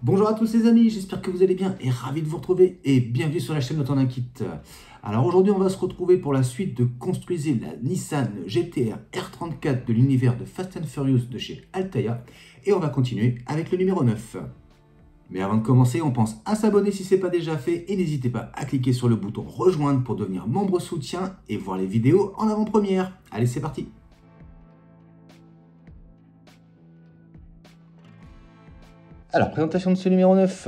Bonjour à tous les amis, j'espère que vous allez bien et ravi de vous retrouver et bienvenue sur la chaîne de Ton Kit. Alors aujourd'hui on va se retrouver pour la suite de Construisez la Nissan GT-R R34 de l'univers de Fast and Furious de chez Altaïa et on va continuer avec le numéro 9. Mais avant de commencer, on pense à s'abonner si ce n'est pas déjà fait et n'hésitez pas à cliquer sur le bouton rejoindre pour devenir membre soutien et voir les vidéos en avant-première. Allez, c'est parti! Alors, présentation de ce numéro 9.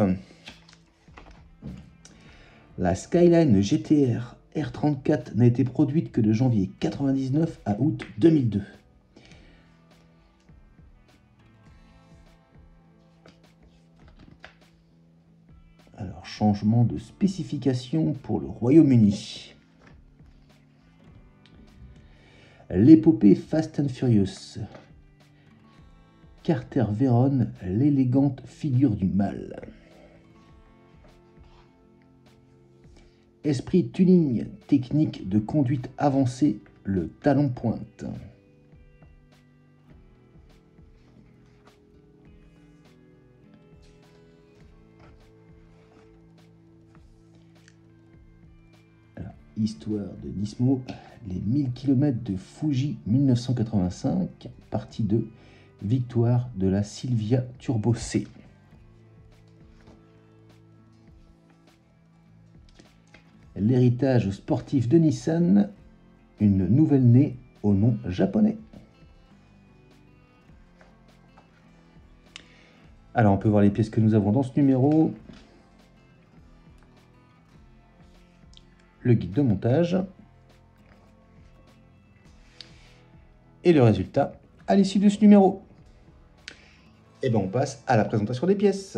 La Skyline GT-R R34 n'a été produite que de janvier 1999 à août 2002. Alors, changement de spécification pour le Royaume-Uni. L'épopée Fast and Furious. Carter Veron, l'élégante figure du mal. Esprit tuning, technique de conduite avancée, le talon pointe. Alors, histoire de Nismo, les 1000 km de Fuji 1985, partie 2, victoire de la Silvia Turbo C. L'héritage sportif de Nissan, une nouvelle née au nom japonais. Alors on peut voir les pièces que nous avons dans ce numéro. Le guide de montage. Et le résultat à l'issue de ce numéro. Et bien on passe à la présentation des pièces.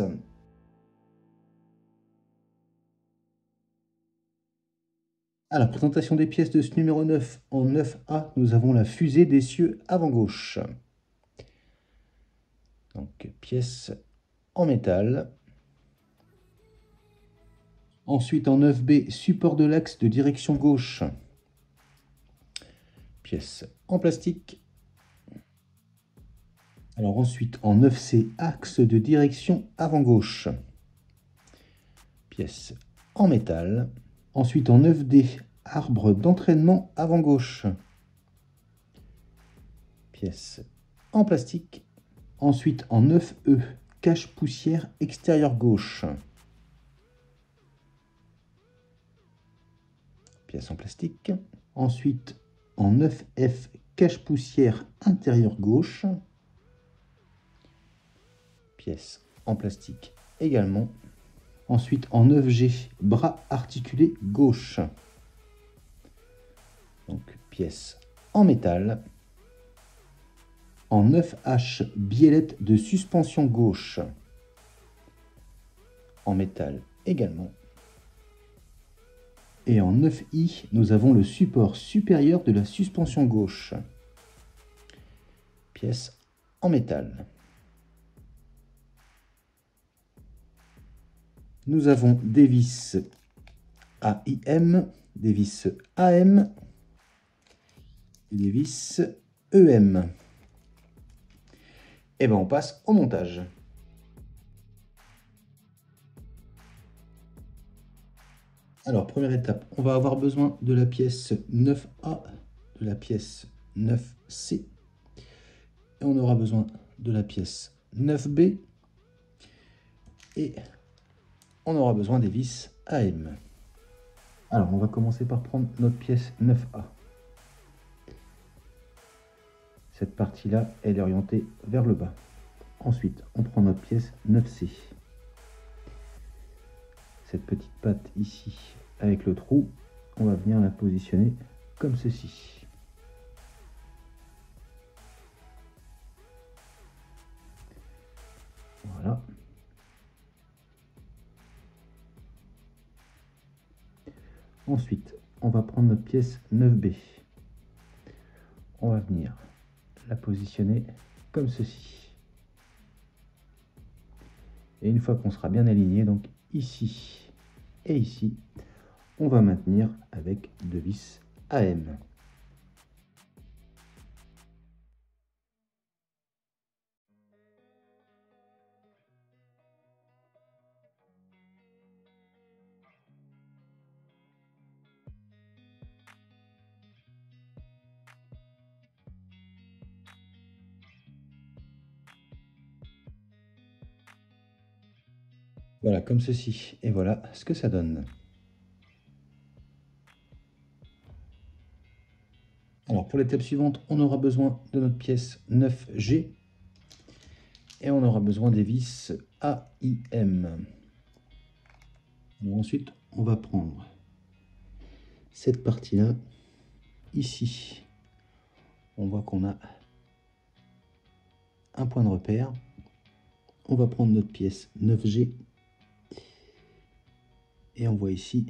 À la présentation des pièces de ce numéro 9, en 9A, nous avons la fusée d'essieu avant gauche. Donc, pièce en métal. Ensuite, en 9B, support de l'axe de direction gauche. Pièce en plastique. Alors ensuite, en 9C, axe de direction avant gauche. Pièce en métal. Ensuite, en 9D, arbre d'entraînement avant gauche. Pièce en plastique. Ensuite, en 9E, cache-poussière extérieure gauche. Pièce en plastique. Ensuite, en 9F, cache-poussière intérieure gauche. Pièce en plastique également. Ensuite, en 9G, bras articulé gauche. Donc, pièce en métal. En 9H, biellette de suspension gauche. En métal également. Et en 9I, nous avons le support supérieur de la suspension gauche. Pièce en métal. Nous avons des vis AIM, des vis AM et des vis EM. Et bien on passe au montage. Alors, première étape, on va avoir besoin de la pièce 9A, de la pièce 9C, et on aura besoin de la pièce 9B, et on aura besoin des vis AM. Alors, on va commencer par prendre notre pièce 9A. Cette partie-là, elle est orientée vers le bas. Ensuite, on prend notre pièce 9C. Cette petite patte ici, avec le trou, on va venir la positionner comme ceci. Voilà. Ensuite, on va prendre notre pièce 9B. On va venir la positionner comme ceci. Et une fois qu'on sera bien aligné, donc ici et ici, on va maintenir avec deux vis AM. Voilà, comme ceci. Et voilà ce que ça donne. Alors pour l'étape suivante, on aura besoin de notre pièce 9G et on aura besoin des vis AIM. Alors ensuite, on va prendre cette partie-là. Ici, on voit qu'on a un point de repère. On va prendre notre pièce 9G et on voit ici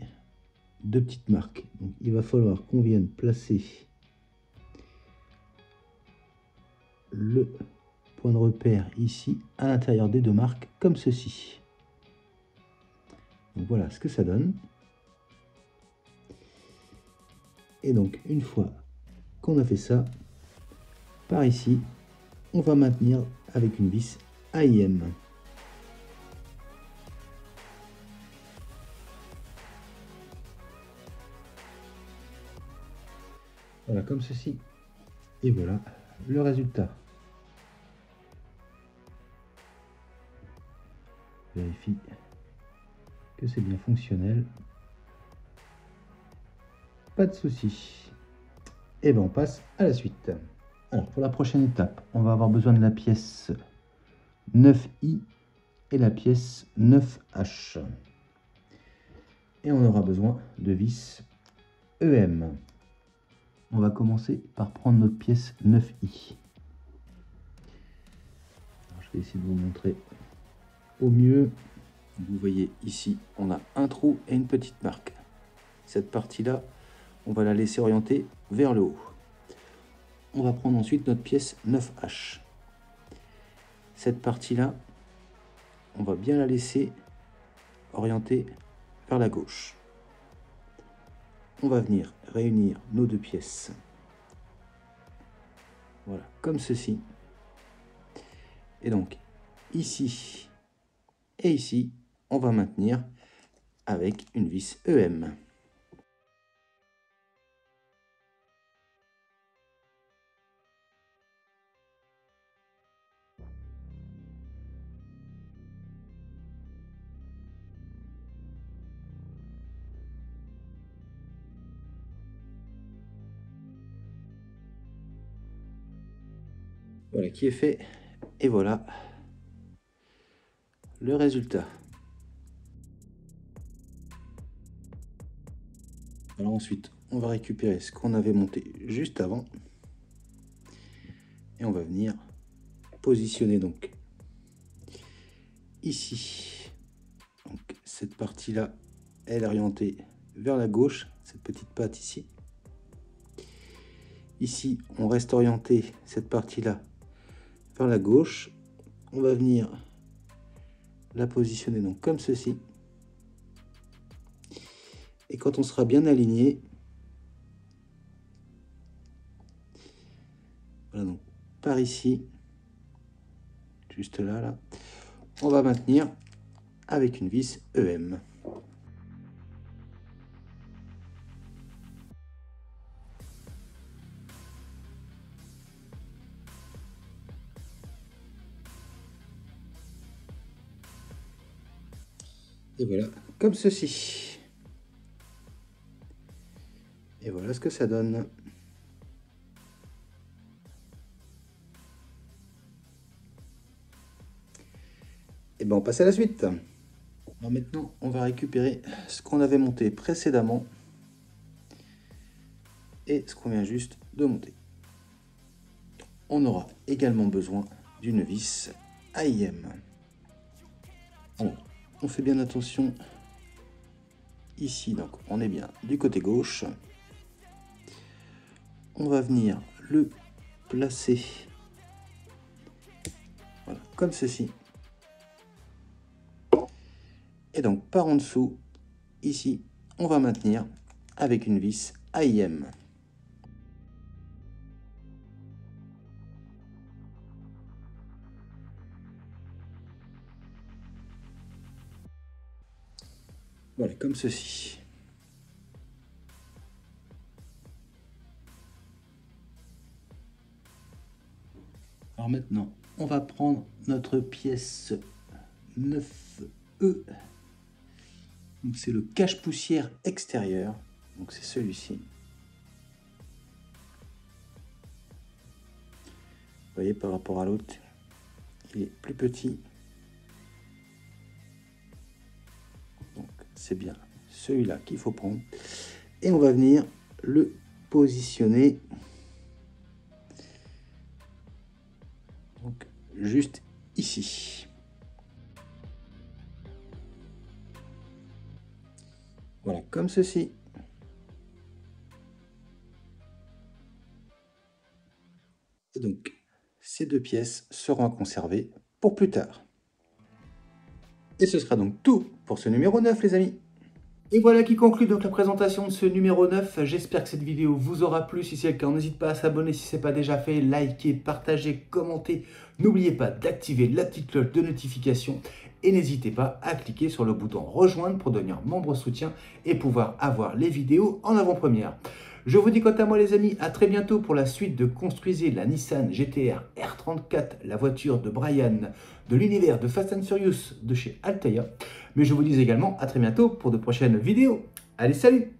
deux petites marques. Donc il va falloir qu'on vienne placer le point de repère ici à l'intérieur des deux marques comme ceci. Donc voilà ce que ça donne. Et donc une fois qu'on a fait ça, par ici, on va maintenir avec une vis AIM. Voilà, comme ceci. Et voilà le résultat. Vérifie que c'est bien fonctionnel. Pas de souci. Et bien on passe à la suite. Alors pour la prochaine étape, on va avoir besoin de la pièce 9i et la pièce 9h. Et on aura besoin de vis EM. On va commencer par prendre notre pièce 9i. Alors, je vais essayer de vous montrer au mieux. Vous voyez ici, on a un trou et une petite marque. Cette partie-là, on va la laisser orienter vers le haut. On va prendre ensuite notre pièce 9H. Cette partie-là, on va bien la laisser orienter vers la gauche. On va venir réunir nos deux pièces. Voilà, comme ceci. Et donc, ici et ici, on va maintenir avec une vis EM. Voilà qui est fait. Et voilà le résultat. Alors ensuite, on va récupérer ce qu'on avait monté juste avant. Et on va venir positionner donc ici. Donc cette partie-là, elle est orientée vers la gauche, cette petite patte ici. Ici, on reste orienté, cette partie-là, vers la gauche. On va venir la positionner donc comme ceci. Et quand on sera bien aligné, voilà donc par ici, juste là, on va maintenir avec une vis EM. Et voilà, comme ceci. Et voilà ce que ça donne. Et bien on passe à la suite. Alors maintenant, on va récupérer ce qu'on avait monté précédemment et ce qu'on vient juste de monter. On aura également besoin d'une vis AIM. Alors, on fait bien attention ici, donc on est bien du côté gauche. On va venir le placer voilà, comme ceci. Et donc par en dessous, ici, on va maintenir avec une vis AIM. Voilà, comme ceci. Alors maintenant, on va prendre notre pièce 9 E. C'est le cache-poussière extérieur. Donc c'est celui-ci. Vous voyez, par rapport à l'autre, il est plus petit. Donc c'est bien celui-là qu'il faut prendre. Et on va venir le positionner. Donc juste ici. Voilà, comme ceci. Et donc, ces deux pièces seront conservées pour plus tard. Et ce sera donc tout pour ce numéro 9, les amis. Et voilà qui conclut donc la présentation de ce numéro 9. J'espère que cette vidéo vous aura plu. Si c'est le cas, n'hésite pas à s'abonner si ce n'est pas déjà fait, liker, partager, commenter. N'oubliez pas d'activer la petite cloche de notification et n'hésitez pas à cliquer sur le bouton rejoindre pour devenir membre soutien et pouvoir avoir les vidéos en avant-première. Je vous dis quant à moi les amis, à très bientôt pour la suite de Construisez la Nissan GT-R R34, la voiture de Brian de l'univers de Fast and Furious de chez Altaïa. Mais je vous dis également à très bientôt pour de prochaines vidéos. Allez, salut!